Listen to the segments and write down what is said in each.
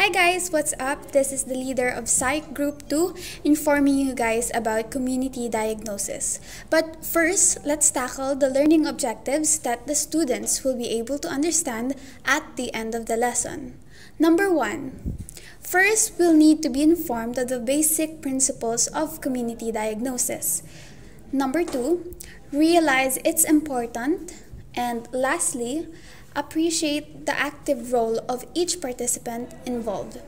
Hi guys, what's up? This is the leader of Psych Group 2 informing you guys about community diagnosis. But first, let's tackle the learning objectives that the students will be able to understand at the end of the lesson. Number 1. First, we'll need to be informed of the basic principles of community diagnosis. Number 2, realize it's important. And lastly, appreciate the active role of each participant involved.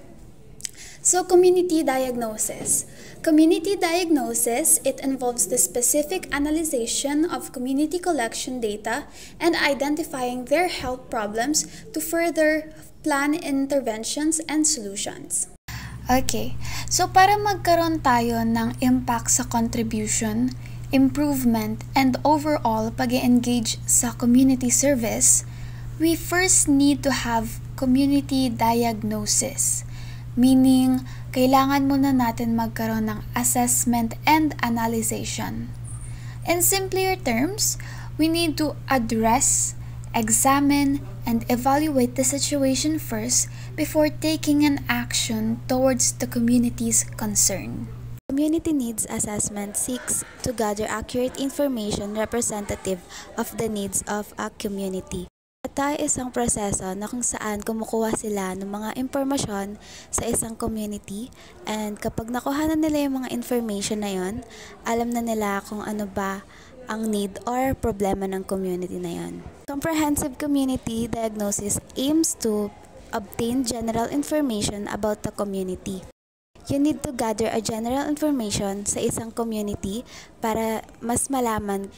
So, community diagnosis. Community diagnosis, it involves the specific analyzation of community collection data and identifying their health problems to further plan interventions and solutions. Okay, so para magkaroon tayo ng impact sa contribution, improvement, and overall pag-engage sa community service, we first need to have community diagnosis. Meaning, kailangan muna natin magkaroon ng assessment and analyzation. In simpler terms, we need to address, examine, and evaluate the situation first before taking an action towards the community's concern. Community needs assessment seeks to gather accurate information representative of the needs of a community. Ito ay isang proseso na kung saan kumukuha sila ng mga impormasyon sa isang community, and kapag nakuha na nila yung mga information na yon, alam na nila kung ano ba ang need or problema ng community na yon. Comprehensive community diagnosis aims to obtain general information about the community. You need to gather a general information sa isang community para mas malaman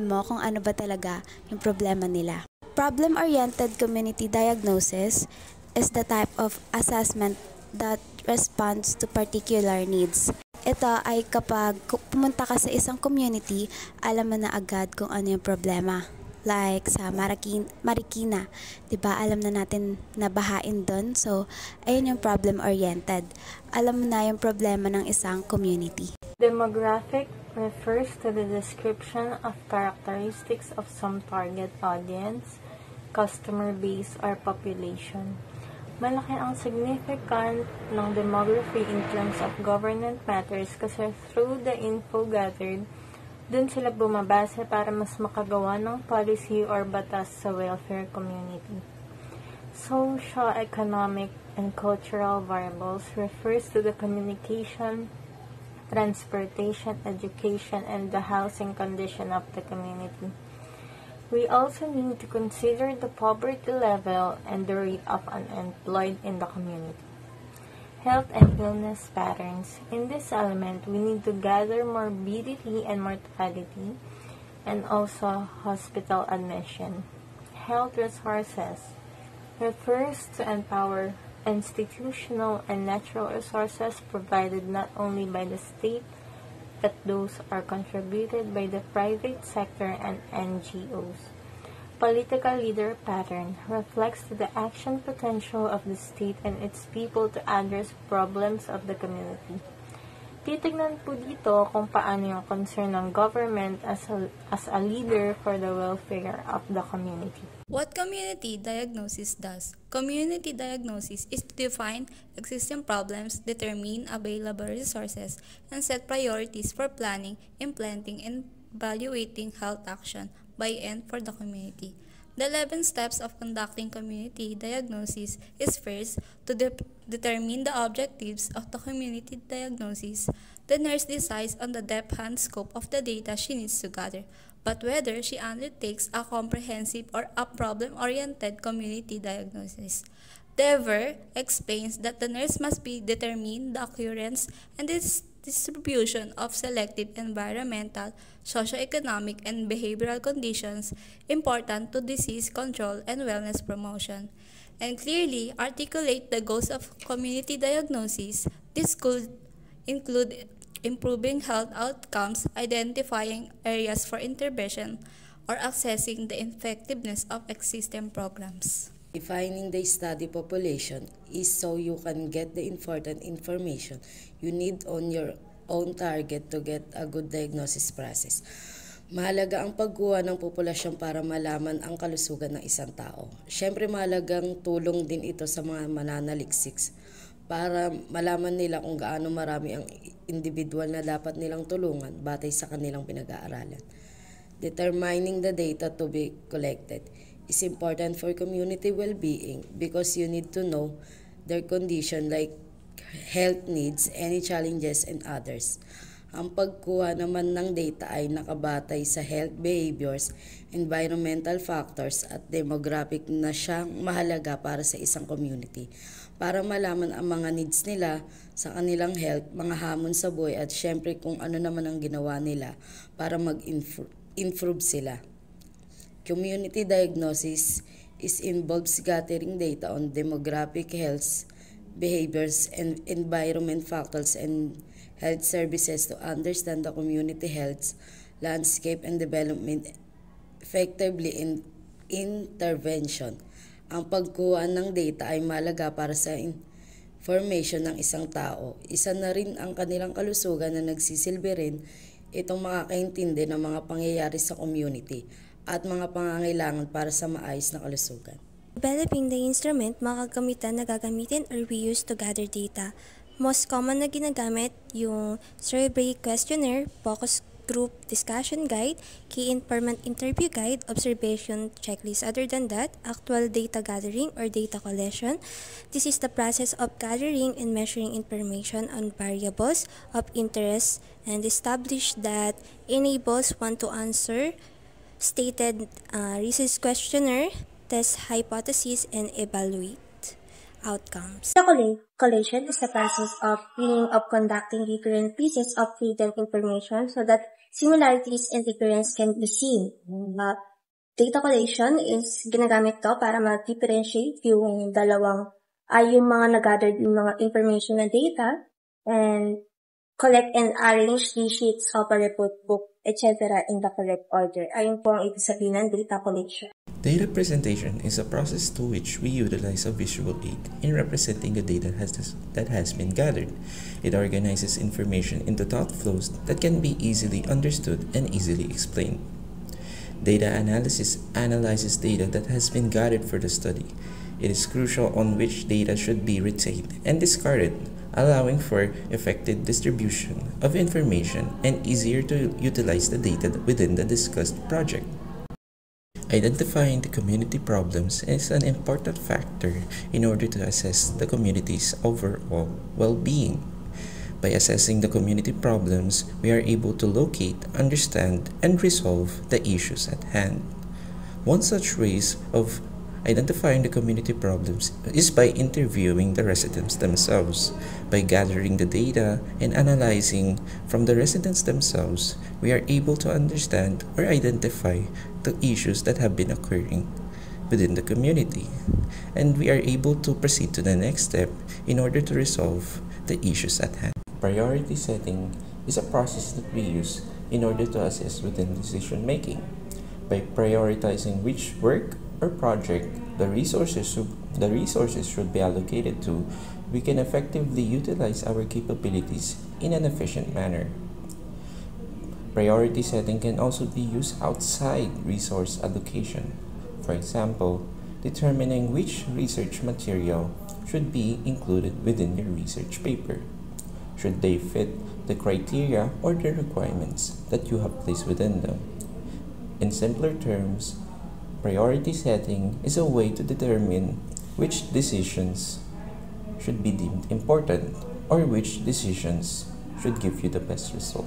mo kung ano ba talaga yung problema nila. Problem-oriented community diagnosis is the type of assessment that responds to particular needs. Ito ay kapag pumunta ka sa isang community, alam mo na agad kung ano yung problema. Like sa Marikina, 'di ba? Alam na natin na bahain doon. So, ayun yung problem-oriented. Alam mo na yung problema ng isang community. Demographic refers to the description of characteristics of some target audience, customer base, or population. Malaki ang significant ng demography in terms of government matters kasi through the info gathered, dun sila bumabase para mas makagawa ng policy or batas sa welfare community. Social, economic, and cultural variables refers to the communication, transportation, education, and the housing condition of the community. We also need to consider the poverty level and the rate of unemployed in the community. Health and illness patterns. In this element, we need to gather morbidity and mortality and also hospital admission. Health resources refers to empower institutional and natural resources provided not only by the state but those are contributed by the private sector and NGOs. Political leader pattern reflects the action potential of the state and its people to address problems of the community. Titignan po dito kung paano yung concern ng government as a leader for the welfare of the community. What community diagnosis does? Community diagnosis is to define existing problems, determine available resources, and set priorities for planning, implementing, and evaluating health action by and for the community. The 11 steps of conducting community diagnosis is first, to determine the objectives of the community diagnosis. The nurse decides on the depth and scope of the data she needs to gather, but whether she undertakes a comprehensive or a problem-oriented community diagnosis. Dever explains that the nurse must determine the occurrence and distribution of selected environmental, socioeconomic, and behavioral conditions important to disease control and wellness promotion, and clearly articulate the goals of community diagnosis. This could include improving health outcomes, identifying areas for intervention, or assessing the effectiveness of existing programs. Defining the study population is so you can get the important information you need on your own target to get a good diagnosis process. Mahalaga ang pagkuha ng populasyon para malaman ang kalusugan ng isang tao. Siyempre mahalagang tulong din ito sa mga mananaliksik para malaman nila kung gaano marami ang individual na dapat nilang tulungan batay sa kanilang pinag-aaralan. Determining the data to be collected is important for community well-being because you need to know their condition like health needs, any challenges, and others. Ang pagkuha naman ng data ay nakabatay sa health behaviors, environmental factors at demographic na siyang mahalaga para sa isang community para malaman ang mga needs nila sa kanilang health, mga hamon sa buhay at syempre kung ano naman ang ginawa nila para mag-improve sila. Community diagnosis involves gathering data on demographic health, behaviors, and environment factors and health services to understand the community health landscape and development effectively in intervention. Ang pagkuha ng data ay mahalaga para sa information ng isang tao. Isa na rin ang kanilang kalusugan na nagsisilbi rin itong makakaintindi ng mga pangyayari sa community at mga pangangailangan para sa maayos na kalusugan. Developing the instrument, mga kagamitan na gagamitin or we use to gather data. Most common na ginagamit yung survey questionnaire, focus group discussion guide, key informant interview guide, observation checklist. Other than that, actual data gathering or data collection. This is the process of gathering and measuring information on variables of interest and establish that enables one to answer stated research questionnaire, test hypotheses, and evaluate outcomes. Data collation is the process of conducting different pieces of hidden information so that similarities and difference can be seen. Data collation is ginagamit to para ma-differentiate yung yung mga nag-gathered yung mga information na data and collect and arrange the sheets of a report book, etc. in the correct order. Ayun po ang ibig sabihin ng data collection. Data presentation is a process to which we utilize a visual aid in representing the data that has been gathered. It organizes information into thought flows that can be easily understood and easily explained. Data analysis analyzes data that has been gathered for the study. It is crucial on which data should be retained and discarded, allowing for effective distribution of information and easier to utilize the data within the discussed project. Identifying the community problems is an important factor in order to assess the community's overall well-being. By assessing the community problems, we are able to locate, understand, and resolve the issues at hand. One such ways of identifying the community problems is by interviewing the residents themselves. By gathering the data and analyzing from the residents themselves, we are able to understand or identify the issues that have been occurring within the community. And we are able to proceed to the next step in order to resolve the issues at hand. Priority setting is a process that we use in order to assist within decision making. By prioritizing which work or project the resources should be allocated to, we can effectively utilize our capabilities in an efficient manner. Priority setting can also be used outside resource allocation. For example, determining which research material should be included within your research paper. Should they fit the criteria or the requirements that you have placed within them? In simpler terms, priority setting is a way to determine which decisions should be deemed important or which decisions should give you the best result.